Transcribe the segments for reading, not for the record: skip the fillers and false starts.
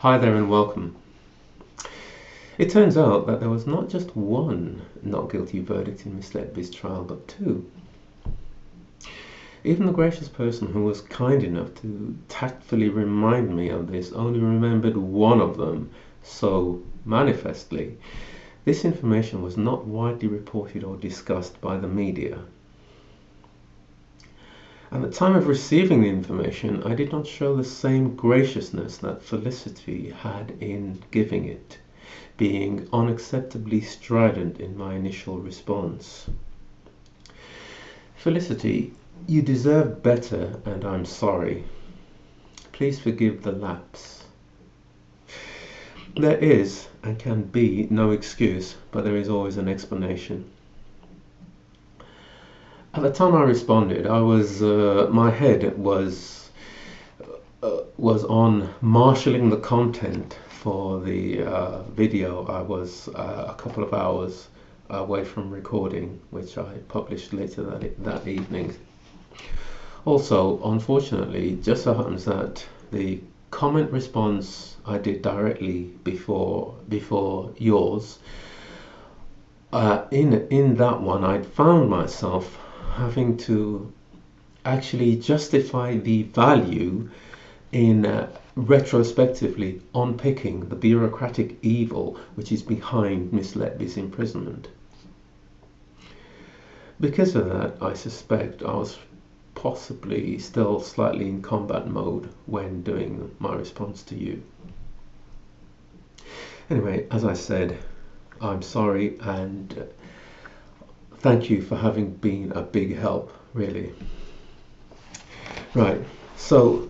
Hi there and welcome. It turns out that there was not just one not guilty verdict in Miss Letby's trial, but two. Even the gracious person who was kind enough to tactfully remind me of this only remembered one of them so manifestly. This information was not widely reported or discussed by the media. At the time of receiving the information, I did not show the same graciousness that Felicity had in giving it, being unacceptably strident in my initial response. Felicity, you deserve better, and I'm sorry. Please forgive the lapse. There is, and can be, no excuse, but there is always an explanation. At the time I responded, my head was on marshalling the content for the video. I was a couple of hours away from recording, which I published later that evening. Also, unfortunately, it just so happens that the comment response I did directly before yours, in that one, I'd found myself having to actually justify the value in retrospectively unpicking the bureaucratic evil which is behind Miss Letby's imprisonment. Because of that, I suspect I was possibly still slightly in combat mode when doing my response to you. Anyway, as I said, I'm sorry, and thank you for having been a big help, really. Right, so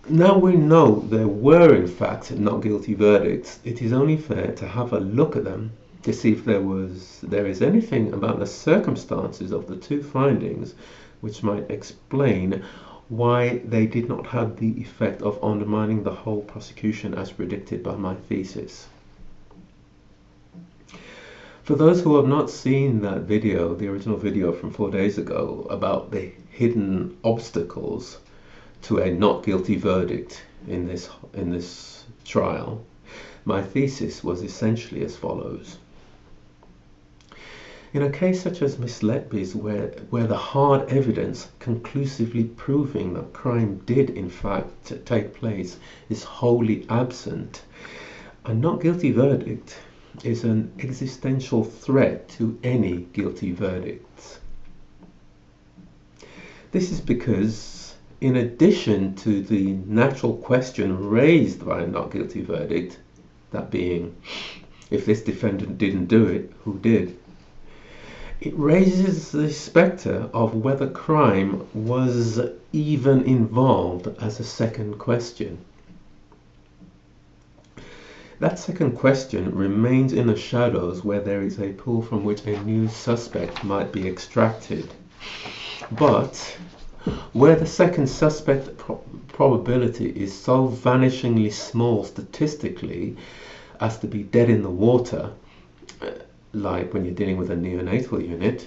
now we know there were in fact not guilty verdicts. It is only fair to have a look at them to see if there is anything about the circumstances of the two findings which might explain why they did not have the effect of undermining the whole prosecution as predicted by my thesis. For those who have not seen that video, the original video from 4 days ago about the hidden obstacles to a not guilty verdict in this trial, my thesis was essentially as follows. In a case such as Miss Letby's, where the hard evidence conclusively proving that crime did in fact take place is wholly absent, a not guilty verdict is an existential threat to any guilty verdicts. This is because, in addition to the natural question raised by a not guilty verdict, that being, if this defendant didn't do it, who did? It raises the spectre of whether crime was even involved as a second question. That second question remains in the shadows where there is a pool from which a new suspect might be extracted. But where the second suspect probability is so vanishingly small statistically as to be dead in the water, like when you're dealing with a neonatal unit,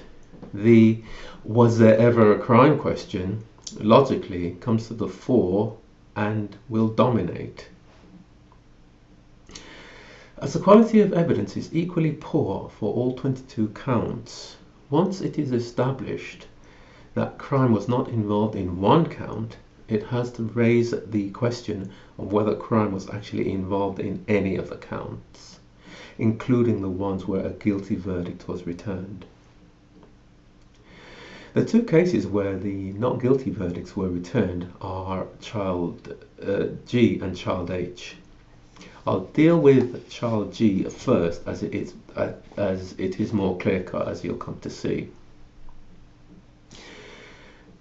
the was there ever a crime question logically comes to the fore and will dominate. As the quality of evidence is equally poor for all 22 counts, once it is established that crime was not involved in one count, it has to raise the question of whether crime was actually involved in any of the counts, including the ones where a guilty verdict was returned. The two cases where the not guilty verdicts were returned are child G and child H. I'll deal with child G first, as it is more clear-cut, as you'll come to see.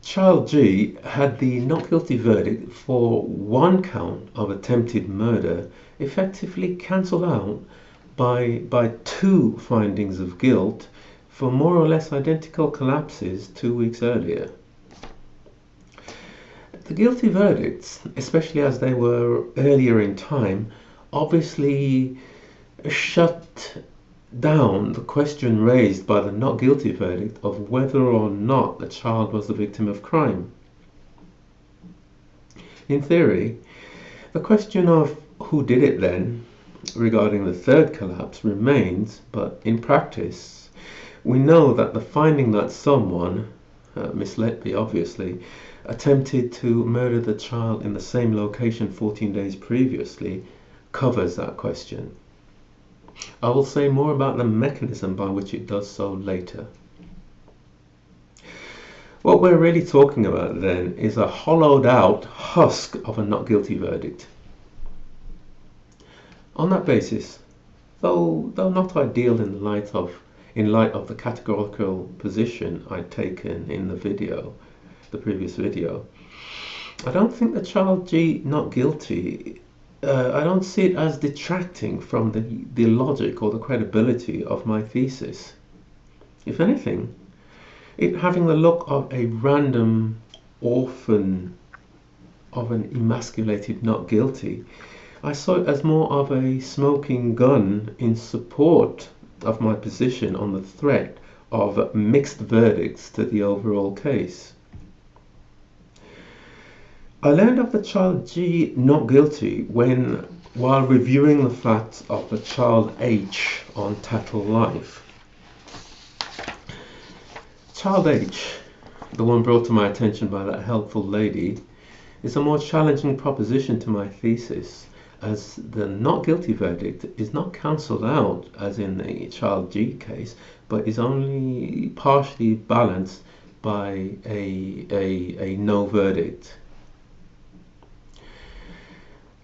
Child G had the not guilty verdict for one count of attempted murder effectively cancelled out by two findings of guilt for more or less identical collapses 2 weeks earlier. The guilty verdicts, especially as they were earlier in time, obviously shut down the question raised by the not guilty verdict of whether or not the child was the victim of crime. In theory, the question of who did it then regarding the third collapse remains, but in practice, we know that the finding that someone, Miss Letby obviously, attempted to murder the child in the same location 14 days previously covers that question. I will say more about the mechanism by which it does so later. What we're really talking about then is a hollowed out husk of a not guilty verdict. On that basis, though not ideal in light of the categorical position I'd taken in the previous video, I don't think the child G not guilty, I don't see it as detracting from the logic or the credibility of my thesis. If anything, it having the look of a random orphan of an emasculated not guilty, I saw it as more of a smoking gun in support of my position on the threat of mixed verdicts to the overall case. I learned of the child G not guilty while reviewing the facts of the child H on Tattle Life. Child H, the one brought to my attention by that helpful lady, is a more challenging proposition to my thesis, as the not guilty verdict is not cancelled out as in the child G case, but is only partially balanced by a no verdict.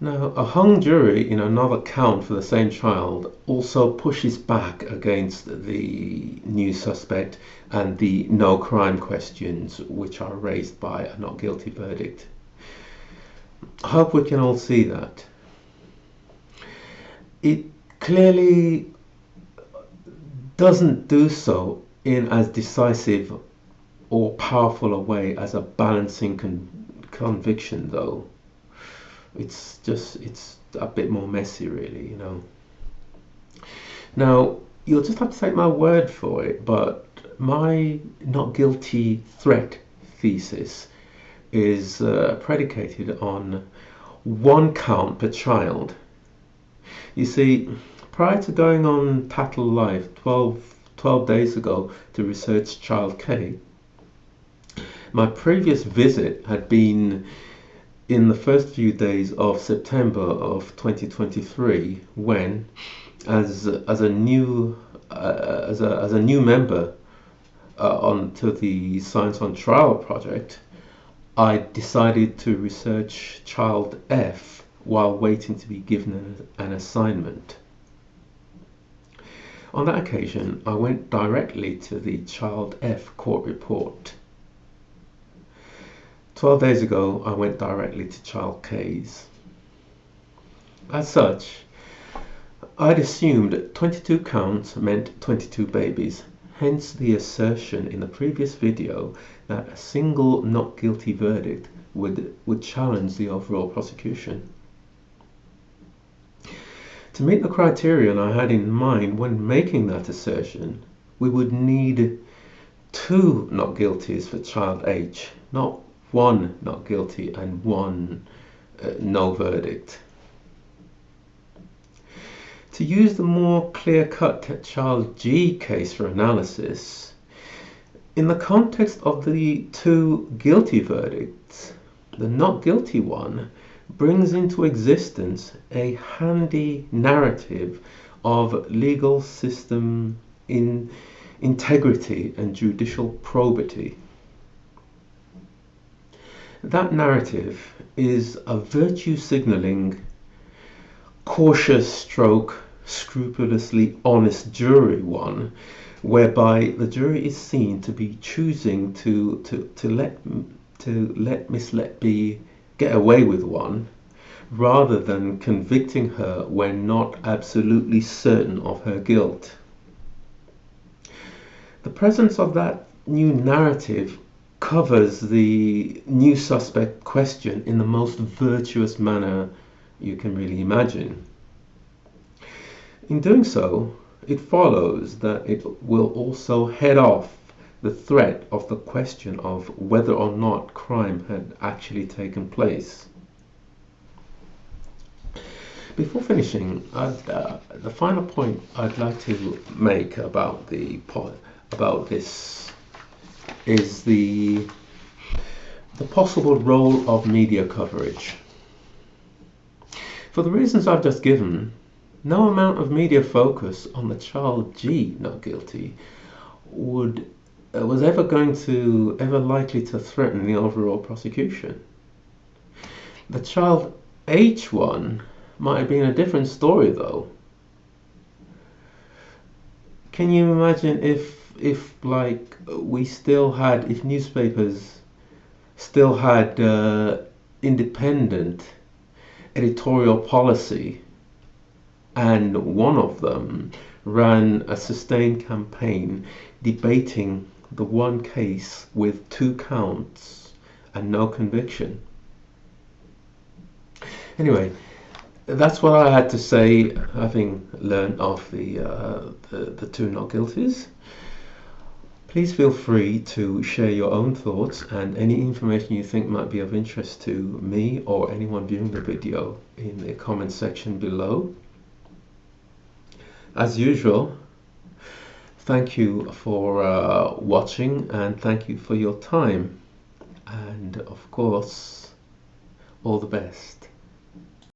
Now, a hung jury in another count for the same child also pushes back against the new suspect and the no crime questions which are raised by a not guilty verdict. I hope we can all see that. It clearly doesn't do so in as decisive or powerful a way as a balancing conviction, though. It's a bit more messy, really, Now, you'll just have to take my word for it, but my not guilty threat thesis is predicated on one count per child. You see, prior to going on Tattle Life 12 days ago to research child K, my previous visit had been in the first few days of September of 2023, when, as a new member onto the Science on Trial project, I decided to research child F while waiting to be given an assignment. On that occasion, I went directly to the child F court report. 12 days ago, I went directly to child K's. As such, I'd assumed 22 counts meant 22 babies, hence the assertion in the previous video that a single not guilty verdict would challenge the overall prosecution. To meet the criterion I had in mind when making that assertion, we would need 2 not guilties for child H, not 1 not guilty and 1 no verdict. To use the more clear-cut child G case for analysis, in the context of the 2 guilty verdicts, the not guilty one brings into existence a handy narrative of legal system integrity and judicial probity. That narrative is a virtue signaling, cautious stroke, scrupulously honest jury one, whereby the jury is seen to be choosing to let Miss Letby get away with one, rather than convicting her when not absolutely certain of her guilt. The presence of that new narrative covers the new suspect question in the most virtuous manner you can really imagine. In doing so, it follows that it will also head off the threat of the question of whether or not crime had actually taken place. Before finishing, the final point I'd like to make about this is the possible role of media coverage. For the reasons I've just given, no amount of media focus on the child G not guilty was ever likely to threaten the overall prosecution. The child H one might have been a different story, though. Can you imagine if newspapers still had independent editorial policy, and one of them ran a sustained campaign debating the one case with 2 counts and no conviction? Anyway, that's what I had to say, having learned of the 2 not guilties. Please feel free to share your own thoughts and any information you think might be of interest to me or anyone viewing the video in the comment section below. As usual, thank you for watching, and thank you for your time, and of course, all the best.